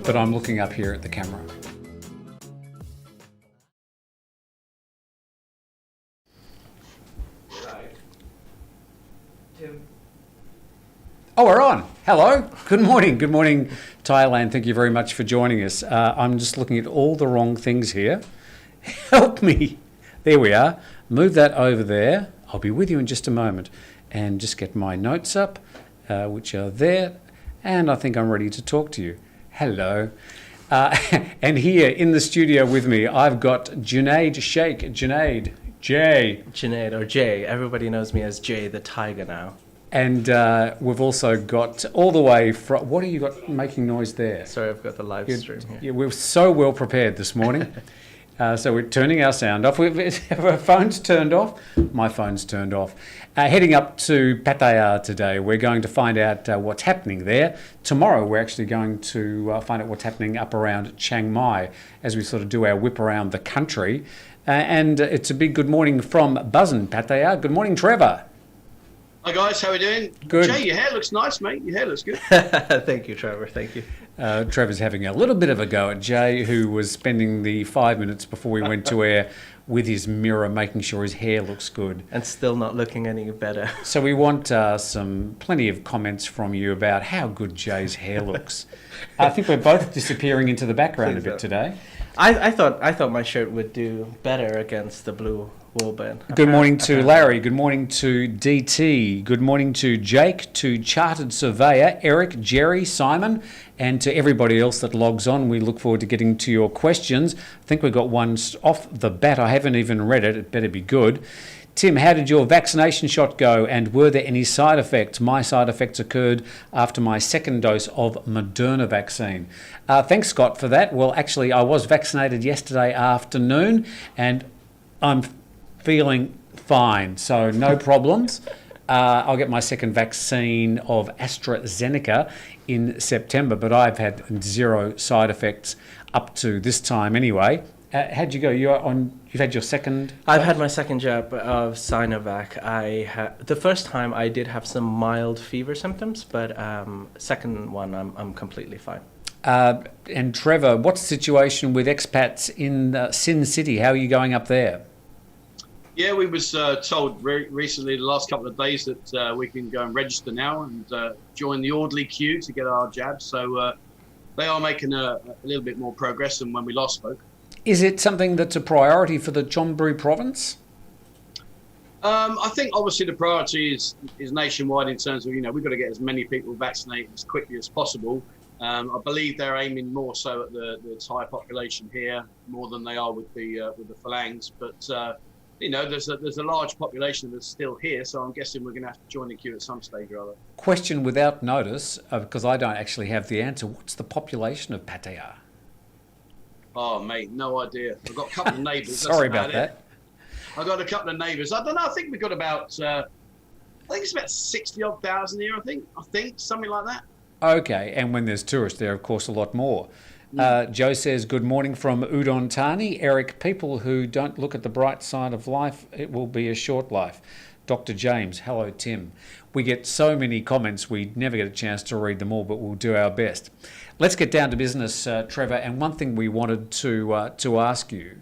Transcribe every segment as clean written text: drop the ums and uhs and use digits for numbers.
but I'm looking up here at the camera. Tim. Oh, we're on. Hello. Good morning. Good morning, Thailand. Thank you very much for joining us. I'm just looking at all the wrong things here. Help me. There we are. Move that over there. I'll be with you in just a moment. And just get my notes up, which are there. And I think I'm ready to talk to you. Hello. And here in the studio with me, I've got Junaid Sheikh. Junaid. Jay. Junaid, or Jay. Everybody knows me as Jay the Thaiger now. And we've also got all the way from... What have you got making noise there? Sorry, I've got the live stream here. Yeah, we're so well prepared this morning. So we're turning our sound off. Have our phones turned off? My phone's turned off. Heading up to Pattaya today, we're going to find out what's happening there. Tomorrow, we're actually going to find out what's happening up around Chiang Mai as we sort of do our whip around the country. And it's a big good morning from Buzzin Pattaya. Good morning, Trevor. Hi guys, how are we doing? Good. Jay, your hair looks nice, mate. Your hair looks good. Thank you, Trevor. Thank you. Trevor's having a little bit of a go at Jay, who was spending the 5 minutes before we went to air with his mirror, making sure his hair looks good. And still not looking any better. So we want plenty of comments from you about how good Jay's hair looks. I think we're both disappearing into the background a bit today. I thought my shirt would do better against the blue warband. Good morning to Larry. Good morning to DT. Good morning to Jake, to Chartered Surveyor, Eric, Jerry, Simon, and to everybody else that logs on. We look forward to getting to your questions. I think we've got one off the bat. I haven't even read it. It better be good. Tim, how did your vaccination shot go, and were there any side effects? My side effects occurred after my second dose of Moderna vaccine. Thanks, Scott, for that. Well, actually, I was vaccinated yesterday afternoon, and I'm feeling fine, so no problems. I'll get my second vaccine of AstraZeneca in September, but I've had zero side effects up to this time anyway. How'd you go? You've had your second? I've had my second jab of Sinovac. The first time I did have some mild fever symptoms, but second one I'm completely fine. And Trevor, what's the situation with expats in Sin City? How are you going up there? Yeah, we was told very recently, the last couple of days, that we can go and register now and join the orderly queue to get our jabs. So they are making a little bit more progress than when we last spoke. Is it something that's a priority for the Chonburi province? I think obviously the priority is nationwide in terms of, we've got to get as many people vaccinated as quickly as possible. I believe they're aiming more so at the Thai population here more than they are with the phalanx. But there's a large population that's still here, so I'm guessing we're going to have to join the queue at some stage or other. Question without notice, because I don't actually have the answer. What's the population of Pattaya? Oh, mate, no idea. I've got a couple of neighbours. Sorry about that. I've got a couple of neighbours. I don't know. I think we've got about, I think it's about 60-odd thousand here, I think, something like that. Okay, and when there's tourists there, of course, a lot more. Joe says, good morning from Udon Thani. Eric, people who don't look at the bright side of life, it will be a short life. Dr. James, hello, Tim. We get so many comments, we never get a chance to read them all, but we'll do our best. Let's get down to business, Trevor. And one thing we wanted to ask you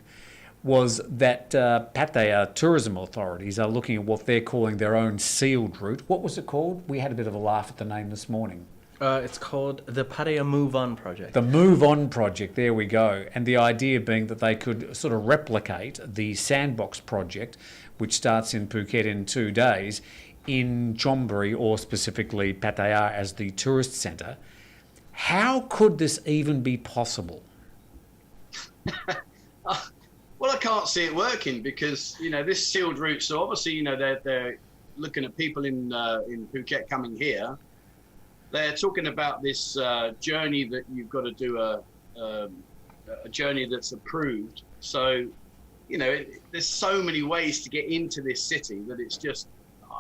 was that Pattaya tourism authorities are looking at what they're calling their own sealed route. What was it called? We had a bit of a laugh at the name this morning. It's called the Pattaya Move On Project. The Move On Project, there we go. And the idea being that they could sort of replicate the Sandbox project, which starts in Phuket in 2 days, in Chonburi, or specifically Pattaya as the tourist centre. How could this even be possible? Well, I can't see it working because, this sealed route, so obviously, they're looking at people in Phuket coming here. They're talking about this journey that you've got to do a journey that's approved. So, there's so many ways to get into this city that it's just,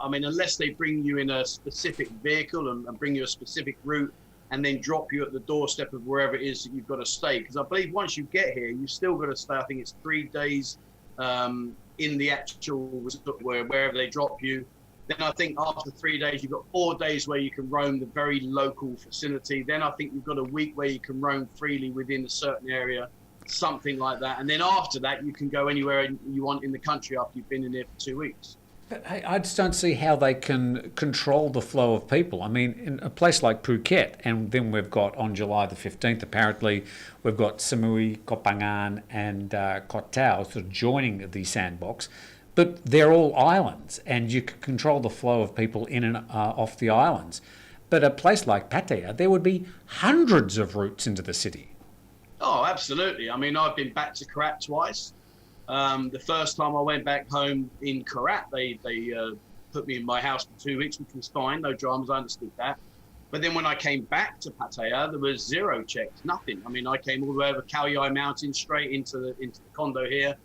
unless they bring you in a specific vehicle and bring you a specific route and then drop you at the doorstep of wherever it is that you've got to stay. Because I believe once you get here, you've still got to stay, I think it's 3 days in the actual resort wherever they drop you. Then I think after 3 days, you've got 4 days where you can roam the very local facility. Then I think you've got a week where you can roam freely within a certain area, something like that. And then after that, you can go anywhere you want in the country after you've been in there for 2 weeks. But hey, I just don't see how they can control the flow of people. I mean, in a place like Phuket, and then we've got on July the 15th, apparently, we've got Samui, Koh Phangan and Koh Tao sort of joining the Sandbox. But they're all islands, and you can control the flow of people in and off the islands. But a place like Pattaya, there would be hundreds of routes into the city. Oh, absolutely. I mean, I've been back to Korat twice. The first time I went back home in Korat, they put me in my house for 2 weeks, which was fine. No dramas, I understood that. But then when I came back to Pattaya, there was zero checks, nothing. I mean, I came all the way over Khao Yai Mountain straight into the condo here.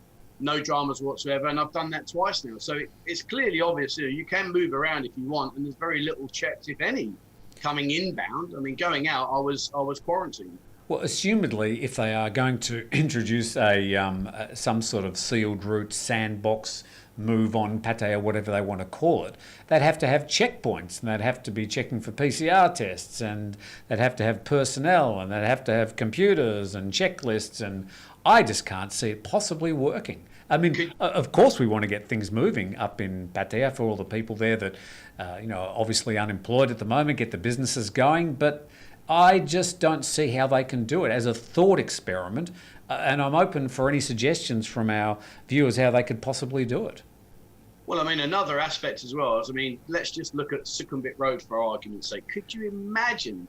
No dramas whatsoever, and I've done that twice now. So it's clearly obvious, you can move around if you want, and there's very little checks, if any, coming inbound. I mean, going out, I was quarantined. Well, assumedly, if they are going to introduce some sort of sealed route, Sandbox, move on Pattaya, whatever they want to call it, they'd have to have checkpoints, and they'd have to be checking for PCR tests, and they'd have to have personnel, and they'd have to have computers and checklists, and I just can't see it possibly working. I mean, of course we want to get things moving up in Pattaya for all the people there that, obviously unemployed at the moment, get the businesses going, but I just don't see how they can do it as a thought experiment, and I'm open for any suggestions from our viewers how they could possibly do it. Well, I mean, another aspect as well is, let's just look at Sukhumvit Road for argument's sake. Could you imagine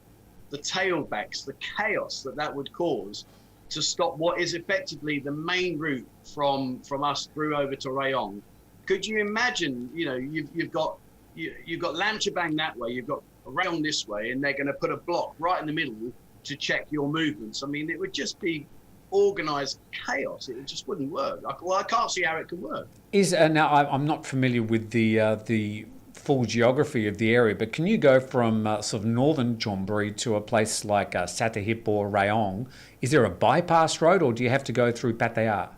the tailbacks, the chaos that would cause to stop what is effectively the main route from us through over to Rayong? Could you imagine, you've got Lam Chabang that way, you've got Rayong this way, and they're going to put a block right in the middle to check your movements. I mean, it would just be organised chaos. It just wouldn't work. I can't see how it can work. Now I'm not familiar with the full geography of the area, but can you go from sort of northern Chonburi to a place like Satahip or Rayong? Is there a bypass road, or do you have to go through Pattaya?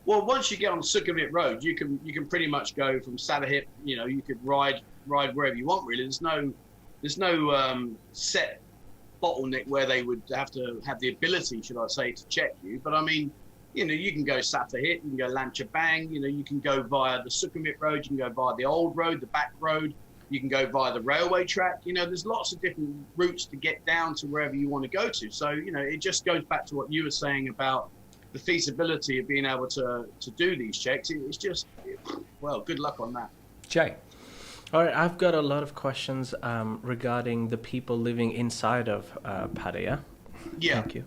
Well, once you get on Sukhumvit Road, you can pretty much go from Satahip. You could ride wherever you want. Really, there's no set bottleneck where they would have to have the ability, should I say, to check you. But I mean, you can go Satahip, you can go Lam Chabang, you can go via the Sukhumvit Road, you can go via the old road, the back road, you can go via the railway track. There's lots of different routes to get down to wherever you want to go to. So, it just goes back to what you were saying about the feasibility of being able to do these checks. It's just, well, good luck on that. Jay. All right, I've got a lot of questions regarding the people living inside of Pattaya. Yeah. Thank you.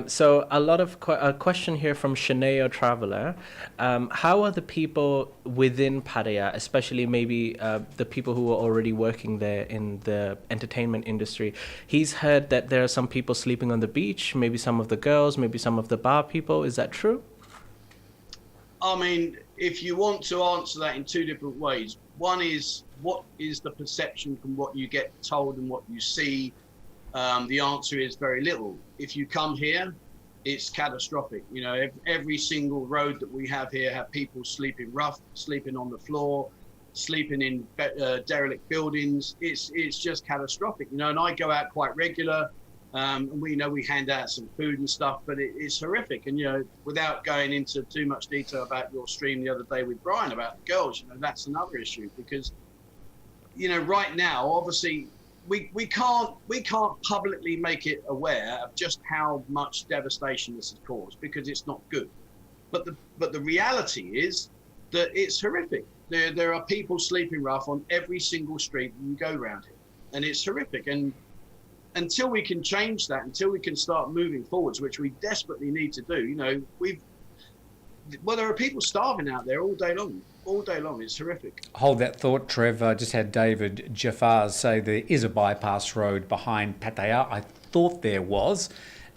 So a lot of a question here from Shanaeo Traveler. How are the people within Pattaya, especially maybe the people who are already working there in the entertainment industry? He's heard that there are some people sleeping on the beach, maybe some of the girls, maybe some of the bar people. Is that true? I mean, if you want to answer that in two different ways, one is, what is the perception from what you get told and what you see? The answer is very little. If you come here, it's catastrophic. Every single road that we have here have people sleeping rough, sleeping on the floor, sleeping in derelict buildings. It's just catastrophic. And I go out quite regular. And we hand out some food and stuff, but it's horrific. And without going into too much detail about your stream the other day with Brian about the girls, that's another issue, because right now, obviously, we can't publicly make it aware of just how much devastation this has caused, because it's not good. But the reality is that it's horrific. There are people sleeping rough on every single street you go around here, and it's horrific. And until we can change that, until we can start moving forwards, which we desperately need to do, there are people starving out there all day long. All day long. It's horrific. Hold that thought, Trev. I just had David Jafar say there is a bypass road behind Pattaya. I thought there was.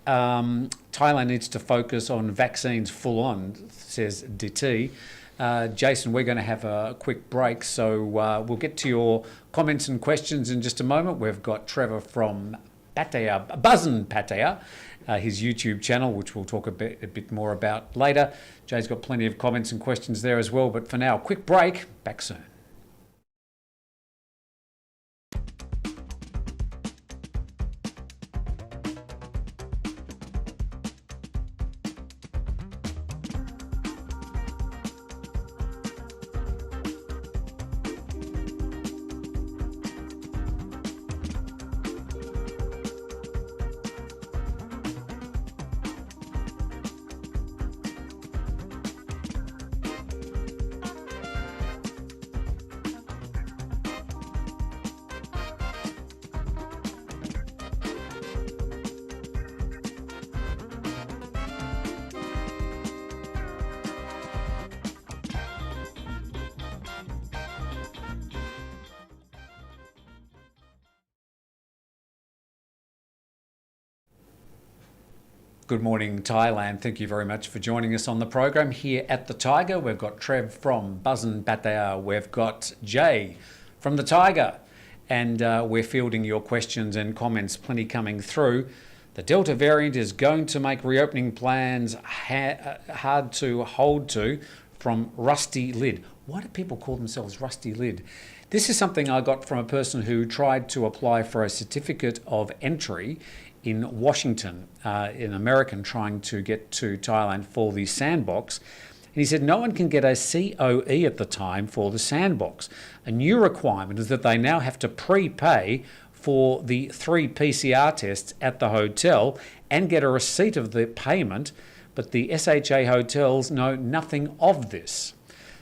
Thailand needs to focus on vaccines full on, says DT. Jason, we're going to have a quick break, so we'll get to your comments and questions in just a moment. We've got Trevor from Pattaya, Buzzin Pattaya, his YouTube channel, which we'll talk a bit more about later. Jay's got plenty of comments and questions there as well, but for now, quick break. Back soon. Good morning, Thailand. Thank you very much for joining us on the program here at the Thaiger. We've got Trev from Buzzin Pattaya. We've got Jay from the Thaiger. And we're fielding your questions and comments, plenty coming through. The Delta variant is going to make reopening plans hard to hold to from Rusty Lid. Why do people call themselves Rusty Lid? This is something I got from a person who tried to apply for a certificate of entry in Washington, an American trying to get to Thailand for the Sandbox. And he said no one can get a COE at the time for the Sandbox. A new requirement is that they now have to prepay for the 3 PCR tests at the hotel and get a receipt of the payment, but the SHA hotels know nothing of this.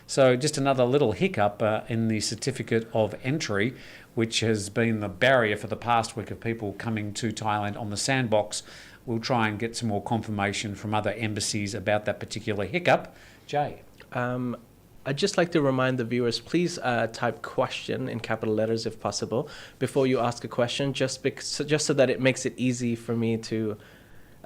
So just another little hiccup in the certificate of entry, which has been the barrier for the past week of people coming to Thailand on the Sandbox. We'll try and get some more confirmation from other embassies about that particular hiccup. Jay. I'd just like to remind the viewers, please type question in capital letters if possible before you ask a question, just so that it makes it easy for me to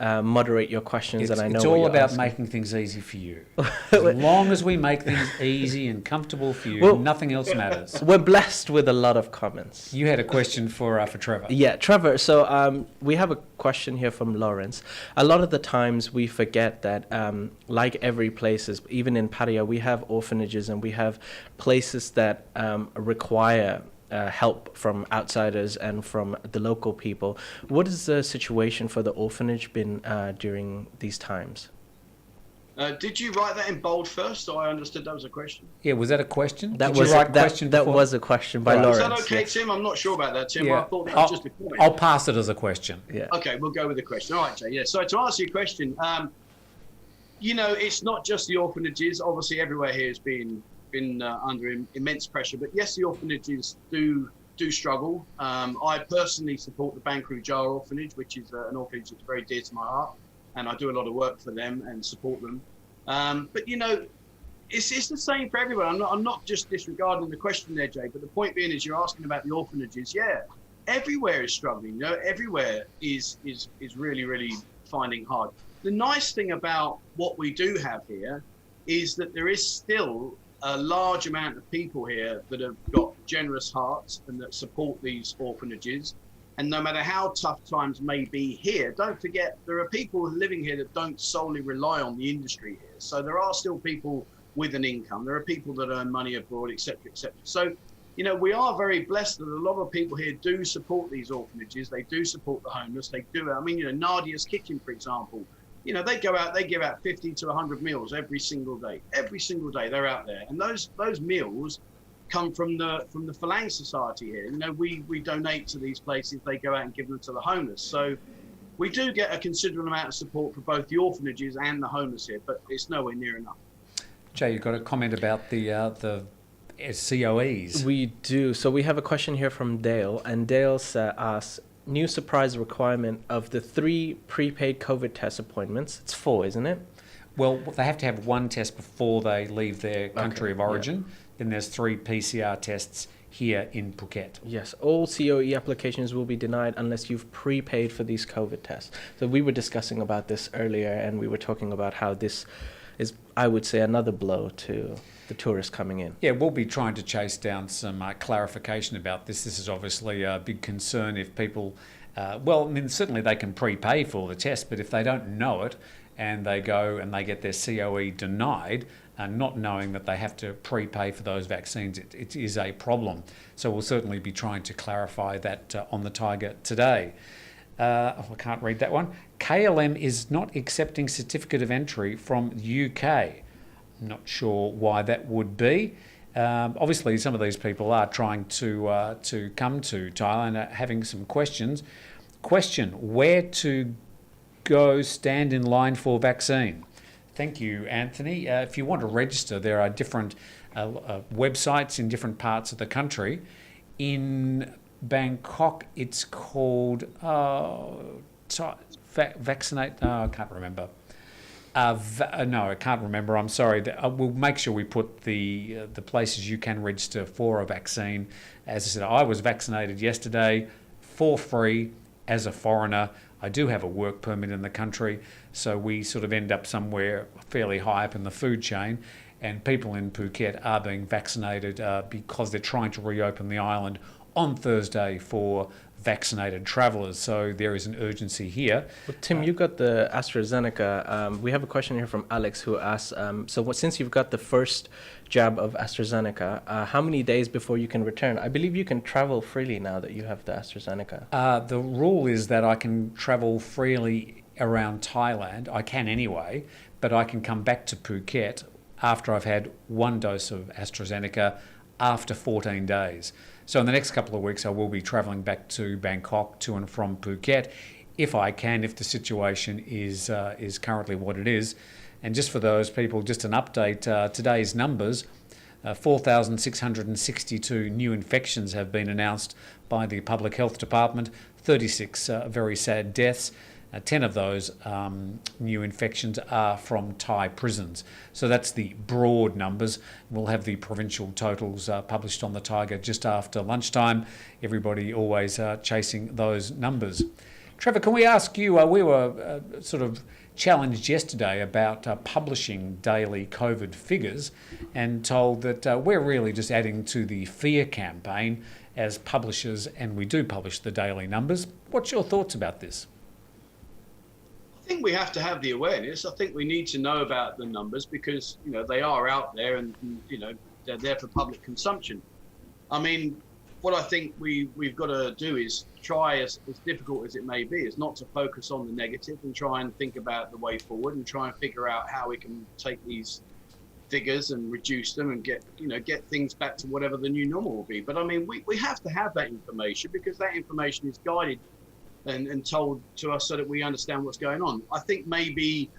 moderate your questions. And I know it's all about making things easy for you. As long as we make things easy and comfortable for you, nothing else matters. We're blessed with a lot of comments. You had a question for Trevor. Yeah, Trevor. So we have a question here from Lawrence. A lot of the times we forget that, like every place, even in Pattaya, we have orphanages and we have places that require help from outsiders and from the local people. What is the situation for the orphanage been during these times? Did you write that in bold first, so I understood that was a question? Yeah, was that a question? That was a question by Lawrence. Is that okay, yes. Tim? I'm not sure about that, Tim. Yeah. I thought that was just a comment. I'll pass it as a question. Yeah. Okay, we'll go with the question. All right, Jay. Yeah. So to answer your question, it's not just the orphanages. Obviously, everywhere here has been under immense pressure. But yes, the orphanages do struggle. I personally support the Bangkok Orphanage, which is an orphanage that's very dear to my heart, and I do a lot of work for them and support them. But it's the same for everyone. I'm not just disregarding the question there, Jay. But the point being is you're asking about the orphanages. Yeah, everywhere is struggling. Everywhere is really, really finding hard. The nice thing about what we do have here is that there is still a large amount of people here that have got generous hearts and that support these orphanages. And no matter how tough times may be here, don't forget there are people living here that don't solely rely on the industry here. So there are still people with an income. There are people that earn money abroad, etc., etc. So, we are very blessed that a lot of people here do support these orphanages. They do support the homeless. They do. I mean, Nadia's Kitchen, for example, they go out, they give out 50 to 100 meals every single day. Every single day they're out there. And those meals come from the Phalang Society here. We donate to these places. They go out and give them to the homeless. So we do get a considerable amount of support for both the orphanages and the homeless here, but it's nowhere near enough. Jay, you've got a comment about the COEs. We do. So we have a question here from Dale, and Dale asks, new surprise requirement of the 3 prepaid COVID test appointments. It's 4, isn't it? Well, they have to have 1 test before they leave their country of origin. Yeah. Then there's 3 PCR tests here in Phuket. Yes, all COE applications will be denied unless you've prepaid for these COVID tests. So we were discussing about this earlier, and we were talking about how this is, I would say, another blow to the tourists coming in. Yeah, we'll be trying to chase down some clarification about this. This is obviously a big concern if people, certainly they can prepay for the test, but if they don't know it and they go and they get their COE denied, not knowing that they have to prepay for those vaccines, it is a problem. So we'll certainly be trying to clarify that on the Thaiger today. I can't read that one. KLM is not accepting certificate of entry from UK. Not sure why that would be. Obviously, some of these people are trying to come to Thailand, having some questions. Question: where to go stand in line for vaccine? Thank you, Anthony. If you want to register, there are different websites in different parts of the country. In Bangkok, it's called Vaccinate. I can't remember. No, I can't remember. I'm sorry. We'll make sure we put the places you can register for a vaccine. As I said, I was vaccinated yesterday for free as a foreigner. I do have a work permit in the country, So we sort of end up somewhere fairly high up in the food chain, and people in Phuket are being vaccinated because they're trying to reopen the island on Thursday for vaccinated travellers. So there is an urgency here. Well, Tim, you got the AstraZeneca. We have a question here from Alex who asks, since you've got the first jab of AstraZeneca, how many days before you can return? I believe you can travel freely now that you have the AstraZeneca. The rule is that I can travel freely around Thailand. I can anyway, but I can come back to Phuket after I've had one dose of AstraZeneca after 14 days. So in the next couple of weeks, I will be travelling back to Bangkok to and from Phuket, if I can, if the situation is currently what it is. And just for those people, just an update, today's numbers, 4,662 new infections have been announced by the Public Health Department, 36 very sad deaths. 10 of those new infections are from Thai prisons. So that's the broad numbers. We'll have the provincial totals published on the Thaiger just after lunchtime. Everybody always chasing those numbers. Trevor, can we ask you, we were sort of challenged yesterday about publishing daily COVID figures and told that we're really just adding to the fear campaign as publishers, and we do publish the daily numbers. What's your thoughts about this? I think we have to have the awareness. I think we need to know about the numbers because, they are out there and, they're there for public consumption. I mean, what I think we've got to do is try, as difficult as it may be, is not to focus on the negative and try and think about the way forward and try and figure out how we can take these figures and reduce them and get things back to whatever the new normal will be. But I mean, we have to have that information because that information is guided and told to us so that we understand what's going on. I think maybe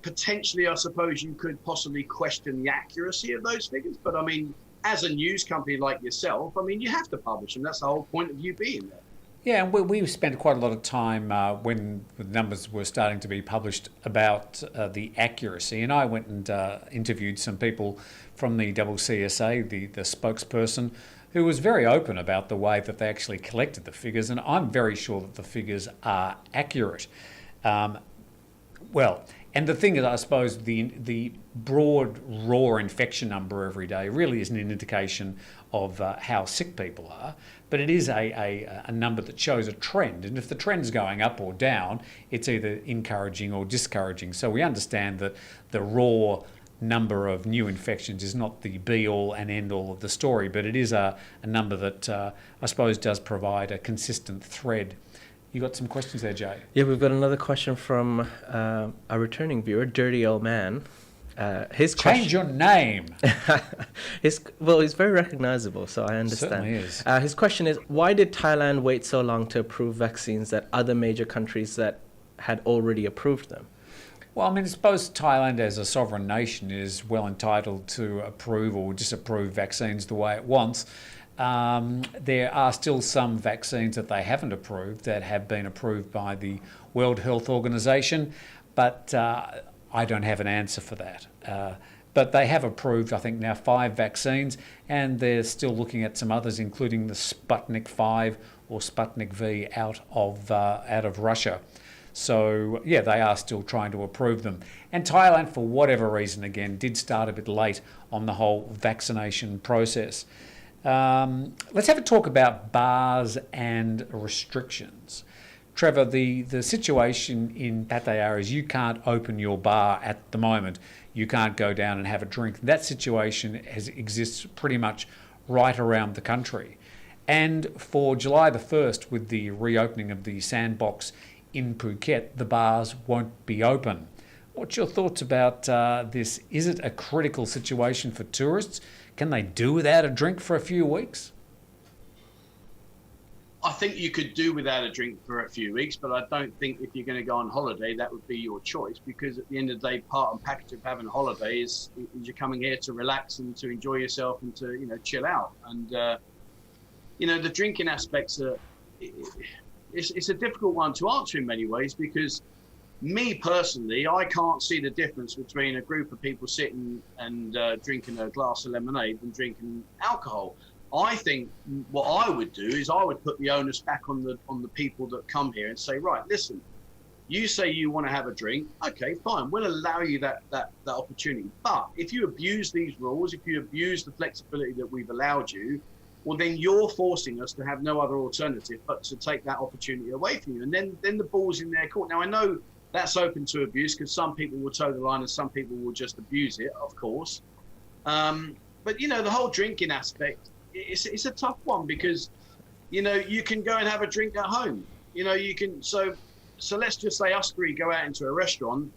potentially, I suppose you could possibly question the accuracy of those figures. But I mean, as a news company like yourself, I mean, you have to publish them. That's the whole point of you being there. Yeah, and we spent quite a lot of time when the numbers were starting to be published about the accuracy. And I went and interviewed some people from the CCSA, the spokesperson, who was very open about the way that they actually collected the figures, and I'm very sure that the figures are accurate. And the thing is, I suppose the broad raw infection number every day really isn't an indication of how sick people are, but it is a number that shows a trend. And if the trend's going up or down, it's either encouraging or discouraging. So we understand that the raw number of new infections is not the be-all and end-all of the story, but it is a number that I suppose does provide a consistent thread. You got some questions there, Jay? Yeah, we've got another question from a returning viewer, Dirty Old Man. Change your name. He's very recognizable, so I understand. Certainly is. His question is, why did Thailand wait so long to approve vaccines that other major countries that had already approved them? Well, I mean, I suppose Thailand as a sovereign nation is well entitled to approve or disapprove vaccines the way it wants. There are still some vaccines that they haven't approved that have been approved by the World Health Organization, but I don't have an answer for that. But they have approved, I think, now 5 vaccines, and they're still looking at some others, including the Sputnik 5 or Sputnik V out of Russia. So, yeah, they are still trying to approve them. And Thailand, for whatever reason, again, did start a bit late on the whole vaccination process. Let's have a talk about bars and restrictions. Trevor, the situation in Pattaya is you can't open your bar at the moment. You can't go down and have a drink. That situation exists pretty much right around the country. And for July the 1st, with the reopening of the Sandbox in Phuket, the bars won't be open. What's your thoughts about this? Is it a critical situation for tourists? Can they do without a drink for a few weeks? I think you could do without a drink for a few weeks, but I don't think if you're going to go on holiday, that would be your choice, because at the end of the day, part and package of having a holiday is you're coming here to relax and to enjoy yourself and to, chill out. And, the drinking aspects are, it's a difficult one to answer in many ways, because me personally, I can't see the difference between a group of people sitting and drinking a glass of lemonade and drinking alcohol. I think what I would do is I would put the onus back on the people that come here and say, right, listen, You say you want to have a drink. Okay, fine. We'll allow you that opportunity. But if you abuse these rules, if you abuse the flexibility that we've allowed you, well, then you're forcing us to have no other alternative but to take that opportunity away from you. And then the ball's in their court. Now, I know that's open to abuse because some people will toe the line and some people will just abuse it, of course. But, you know, the whole drinking aspect, it's a tough one because, you know, you can go and have a drink at home. You know, you can, so let's just say us three go out into a restaurant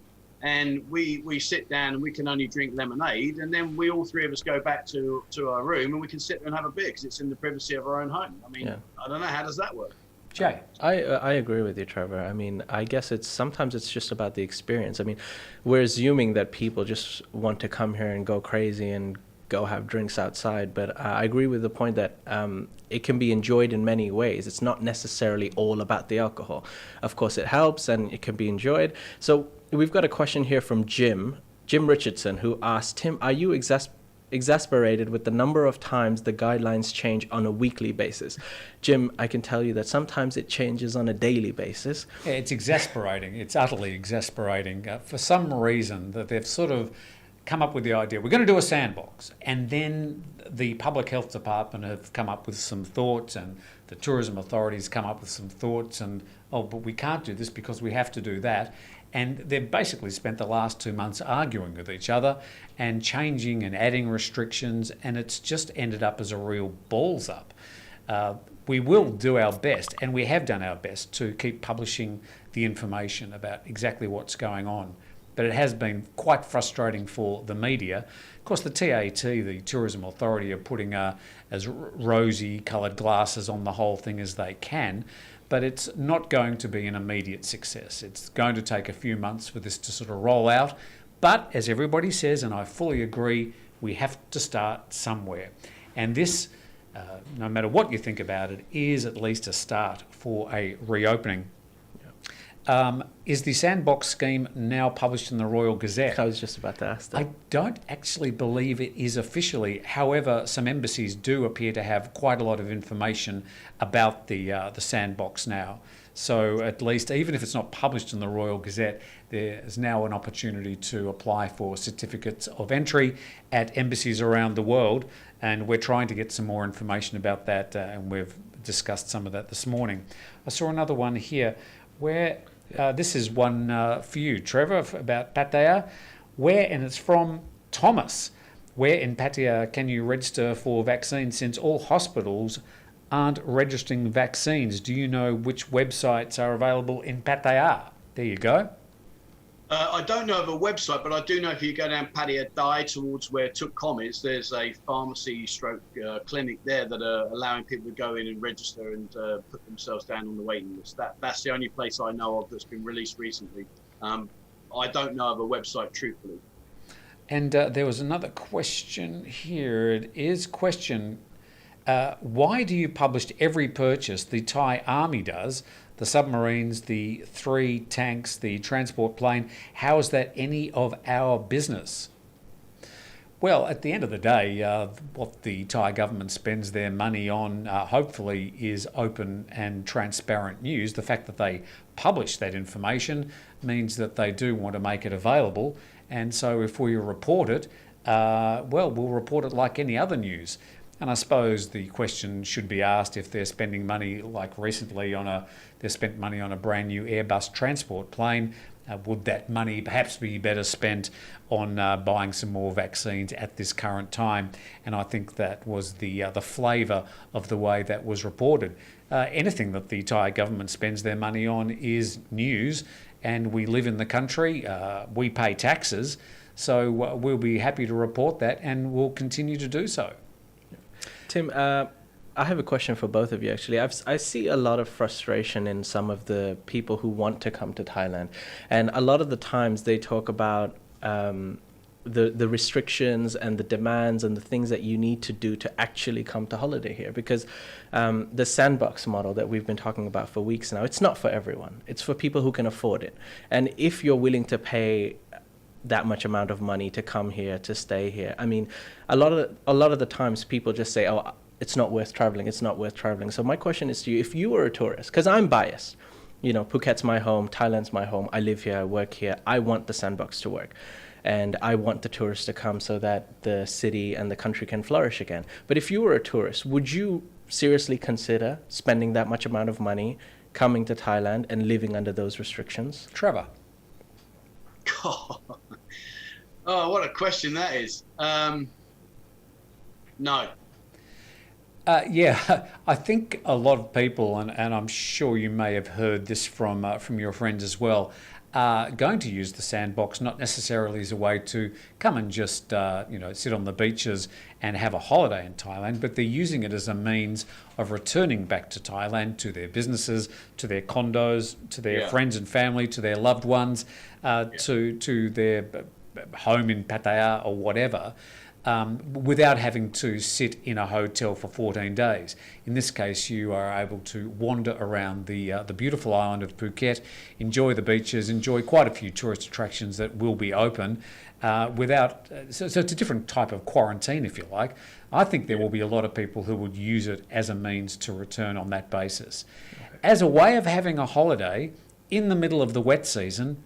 and we sit down and we can only drink lemonade, and then we all three of us go back to our room and we can sit there and have a beer because it's in the privacy of our own home. I mean, I don't know, how does that work? Jay? I agree with you, Trevor. I mean, I guess sometimes it's just about the experience. I mean, we're assuming that people just want to come here and go crazy and go have drinks outside, but I agree with the point that it can be enjoyed in many ways. It's not necessarily all about the alcohol. Of course, it helps and it can be enjoyed. So we've got a question here from Jim Richardson, who asked him, are you exasperated with the number of times the guidelines change on a weekly basis? Jim, I can tell you that sometimes it changes on a daily basis. Yeah, it's exasperating. It's utterly exasperating. For some reason that they've sort of come up with the idea, we're going to do a sandbox, and then the public health department have come up with some thoughts and the tourism authorities come up with some thoughts, and but we can't do this because we have to do that. And they've basically spent the last 2 months arguing with each other and changing and adding restrictions, and it's just ended up as a real balls up. We will do our best, and we have done our best to keep publishing the information about exactly what's going on. But it has been quite frustrating for the media. Of course, the TAT, the Tourism Authority, are putting as rosy coloured glasses on the whole thing as they can, but it's not going to be an immediate success. It's going to take a few months for this to sort of roll out. But as everybody says, and I fully agree, we have to start somewhere. And this, no matter what you think about it, is at least a start for a reopening. Is the Sandbox scheme now published in the Royal Gazette? I was just about to ask that. I don't actually believe it is officially. However, some embassies do appear to have quite a lot of information about the Sandbox now. So at least, even if it's not published in the Royal Gazette, there is now an opportunity to apply for certificates of entry at embassies around the world. And we're trying to get some more information about that, and we've discussed some of that this morning. I saw another one here where... this is one for you, Trevor, about Pattaya. And it's from Thomas. Where in Pattaya can you register for vaccines since all hospitals aren't registering vaccines? Do you know which websites are available in Pattaya? There you go. I don't know of a website, but I do know if you go down Pattaya Dai towards where Tuk Kom is, there's a pharmacy stroke clinic there that are allowing people to go in and register and put themselves down on the waiting list. That's the only place I know of that's been released recently. I don't know of a website, truthfully. And there was another question here. It is question, why do you publish every purchase the Thai Army does? The submarines, the 3 tanks, the transport plane. How is that any of our business? Well, at the end of the day, what the Thai government spends their money on, hopefully, is open and transparent news. The fact that they publish that information means that they do want to make it available. And so if we report it, we'll report it like any other news. And I suppose the question should be asked if they're spending money, like recently they spent money on a brand new Airbus transport plane. Would that money perhaps be better spent on buying some more vaccines at this current time? And I think that was the flavour of the way that was reported. Anything that the Thai government spends their money on is news, and we live in the country, we pay taxes, so we'll be happy to report that, and we'll continue to do so. Tim, I have a question for both of you, actually. I see a lot of frustration in some of the people who want to come to Thailand. And a lot of the times they talk about the restrictions and the demands and the things that you need to do to actually come to holiday here. Because the Sandbox model that we've been talking about for weeks now, it's not for everyone. It's for people who can afford it. And if you're willing to pay that much amount of money to come here, to stay here, I mean, a lot of the times people just say, oh, it's not worth traveling, it's not worth traveling. So my question is to you, if you were a tourist, because I'm biased, Phuket's my home, Thailand's my home, I live here, I work here, I want the Sandbox to work. And I want the tourists to come so that the city and the country can flourish again. But if you were a tourist, would you seriously consider spending that much amount of money coming to Thailand and living under those restrictions? Trevor. God. Oh, what a question that is. No. Yeah, I think a lot of people, and I'm sure you may have heard this from your friends as well, are going to use the Sandbox not necessarily as a way to come and just sit on the beaches and have a holiday in Thailand, but they're using it as a means of returning back to Thailand, to their businesses, to their condos, to their friends and family, to their loved ones, to their home in Pattaya or whatever. Without having to sit in a hotel for 14 days. In this case, you are able to wander around the beautiful island of Phuket, enjoy the beaches, enjoy quite a few tourist attractions that will be open so it's a different type of quarantine, if you like. I think there will be a lot of people who would use it as a means to return on that basis. Okay. As a way of having a holiday in the middle of the wet season,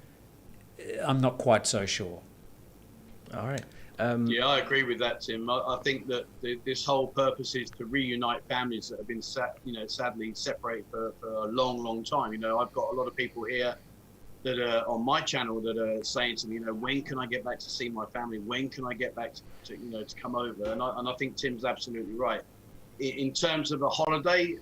I'm not quite so sure. All right. Yeah, I agree with that, Tim. I think that this whole purpose is to reunite families that have been, sadly separated for a long, long time. I've got a lot of people here that are on my channel that are saying to me, when can I get back to see my family? When can I get back to come over? And I think Tim's absolutely right. In terms of a holiday,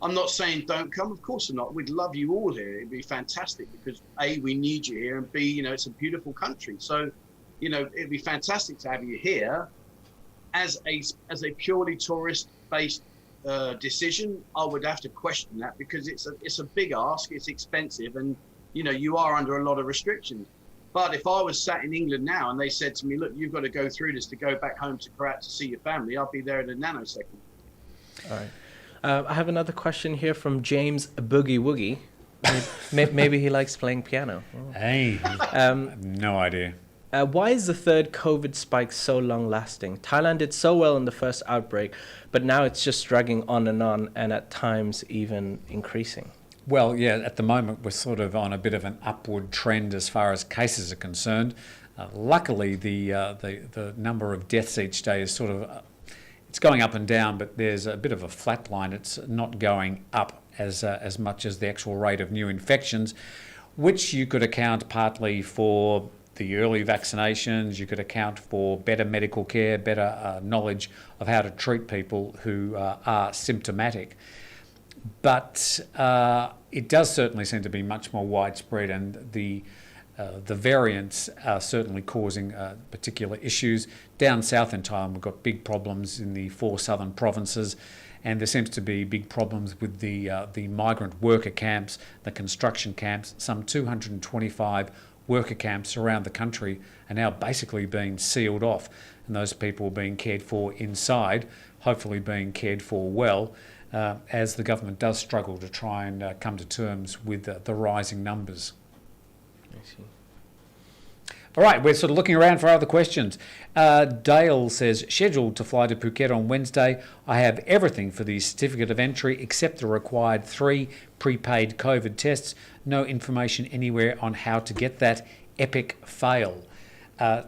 I'm not saying don't come. Of course not. We'd love you all here. It'd be fantastic because A, we need you here, and B, it's a beautiful country. So, it'd be fantastic to have you here. As a purely tourist-based decision, I would have to question that because it's a big ask, it's expensive, and you are under a lot of restrictions. But if I was sat in England now and they said to me, look, you've got to go through this to go back home to Korat to see your family, I'll be there in a nanosecond. All right. I have another question here from James Boogie Woogie. Maybe he likes playing piano. Oh. Hey, no idea. Why is the third COVID spike so long-lasting? Thailand did so well in the first outbreak, but now it's just dragging on, and at times even increasing. Well, yeah, at the moment we're sort of on a bit of an upward trend as far as cases are concerned. Luckily, the number of deaths each day is sort of it's going up and down, but there's a bit of a flat line. It's not going up as much as the actual rate of new infections, which you could account partly for the early vaccinations. You could account for better medical care, better knowledge of how to treat people who are symptomatic. But it does certainly seem to be much more widespread, and the variants are certainly causing particular issues. Down south in Thailand, we've got big problems in the 4 southern provinces, and there seems to be big problems with the migrant worker camps, the construction camps. Some 225 worker camps around the country are now basically being sealed off, and those people are being cared for inside, hopefully being cared for well, as the government does struggle to try and come to terms with the rising numbers. I see. All right, we're sort of looking around for other questions. Dale says, scheduled to fly to Phuket on Wednesday. I have everything for the certificate of entry except the required 3 prepaid COVID tests. No information anywhere on how to get that. Epic fail.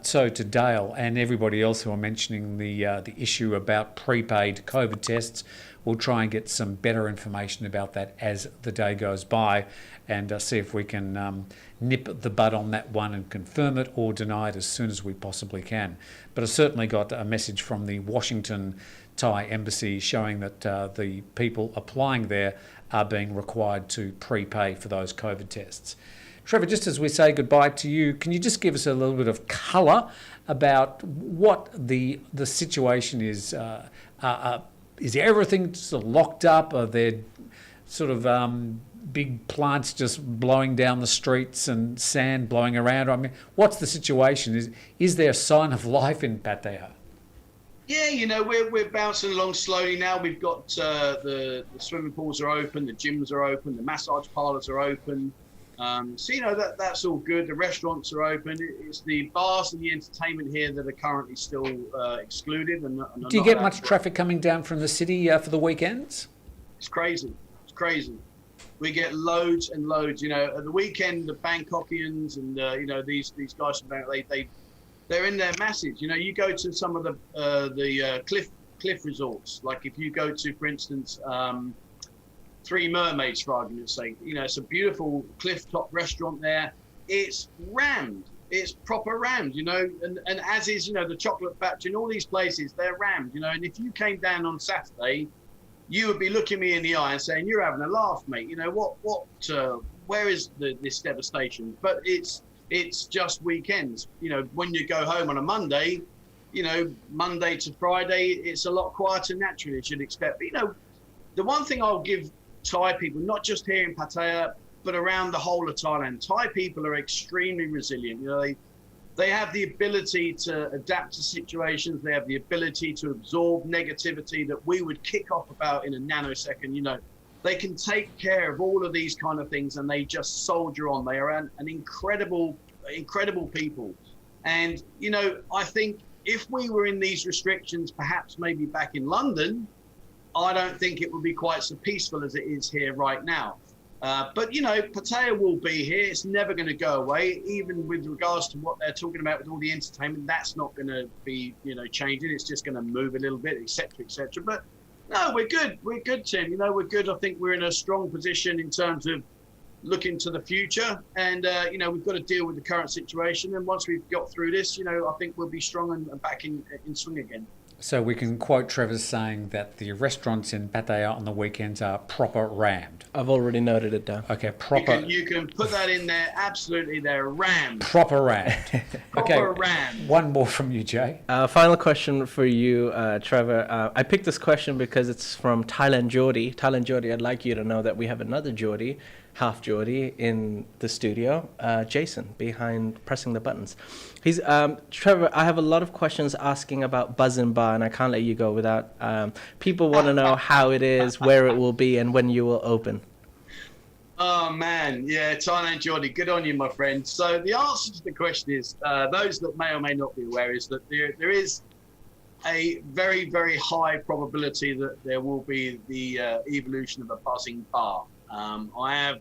So to Dale and everybody else who are mentioning the issue about prepaid COVID tests, we'll try and get some better information about that as the day goes by, and see if we can nip the bud on that one and confirm it or deny it as soon as we possibly can. But I certainly got a message from the Washington Thai embassy showing that the people applying there are being required to prepay for those COVID tests. Trevor, just as we say goodbye to you, can you just give us a little bit of colour about what the situation is? Is everything sort of locked up? Are there sort of big plants just blowing down the streets and sand blowing around? I mean, what's the situation? Is there a sign of life in Pattaya? Yeah, we're bouncing along slowly now. We've got the swimming pools are open, the gyms are open, the massage parlours are open. So that's all good. The restaurants are open. It's the bars and the entertainment here that are currently still excluded. And do you get much traffic coming down from the city for the weekends? It's crazy. It's crazy. We get loads and loads. You know, at the weekend, the Bangkokians and you know, these guys from Bangkok, they're in their masses. You know, you go to some of the cliff resorts. Like if you go to, for instance, Three Mermaids, for argument's sake. You know, it's a beautiful cliff top restaurant there. It's rammed. It's proper rammed, you know, and as is, you know, the Chocolate Factory and all these places, they're rammed, you know. And if you came down on Saturday, you would be looking me in the eye and saying, "You're having a laugh, mate. You know where is this devastation?" But it's just weekends. You know, when you go home on a Monday, you know, Monday to Friday, it's a lot quieter naturally, as you'd expect. But you know, the one thing I'll give Thai people, not just here in Pattaya, but around the whole of Thailand, Thai people are extremely resilient. You know, they have the ability to adapt to situations. They have the ability to absorb negativity that we would kick off about in a nanosecond. You know, they can take care of all of these kind of things, and they just soldier on. They are an incredible people. And, you know, I think if we were in these restrictions, perhaps maybe back in London, I don't think it would be quite so peaceful as it is here right now. But, you know, Pattaya will be here. It's never going to go away, even with regards to what they're talking about with all the entertainment. That's not going to be, you know, changing. It's just going to move a little bit, et cetera, et cetera. But no, we're good. We're good, Tim. You know, we're good. I think we're in a strong position in terms of looking to the future. And, you know, we've got to deal with the current situation. And once we've got through this, you know, I think we'll be strong and back in swing again. So we can quote Trevor saying that the restaurants in Pattaya on the weekends are proper rammed. I've already noted it down. Okay, proper. You can put that in there. Absolutely, they're rammed. Proper rammed. Proper rammed. One more from you, Jay. Final question for you, Trevor. I picked this question because it's from Thailand Geordie. Thailand Geordie, I'd like you to know that we have another Geordie, half Geordie, in the studio. Jason, behind pressing the buttons. He's Trevor, I have a lot of questions asking about Buzzin Bar, and I can't let you go without. People want to know how it is, where it will be, and when you will open. Oh man, yeah, Thailand Geordie, good on you, my friend. So the answer to the question is, those that may or may not be aware, is that there is a very, very high probability that there will be the evolution of a buzzing bar. I have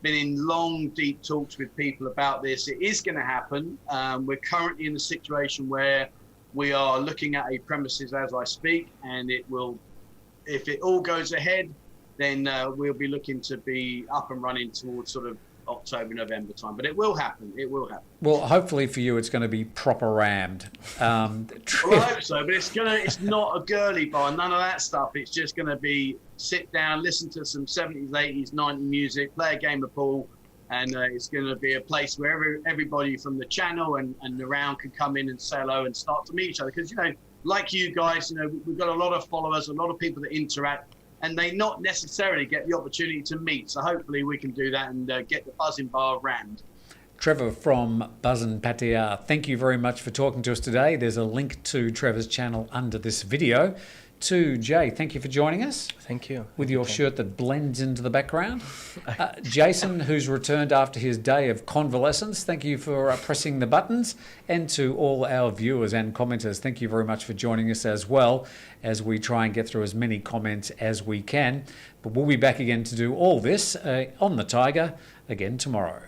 been in long, deep talks with people about this. It is going to happen. We're currently in a situation where we are looking at a premises as I speak, and it will, if it all goes ahead, then we'll be looking to be up and running towards sort of October, November time. But it will happen. It will happen. Well, hopefully for you, it's going to be proper rammed. Well, I hope so, but it's not a girly bar, none of that stuff. It's just going to be sit down, listen to some 70s, 80s, 90s music, play a game of pool, and it's going to be a place where everybody from the channel and around can come in and say hello and start to meet each other. Because, you know, like you guys, you know, we've got a lot of followers, a lot of people that interact, and they not necessarily get the opportunity to meet. So hopefully we can do that and get the Buzzin Bar rammed. Trevor from Buzzin Pattaya, thank you very much for talking to us today. There's a link to Trevor's channel under this video. To Jay, thank you for joining us. Thank you. With your shirt that blends into the background. Jason, who's returned after his day of convalescence, thank you for pressing the buttons. And to all our viewers and commenters, thank you very much for joining us as well, as we try and get through as many comments as we can. But we'll be back again to do all this on the Thaiger again tomorrow.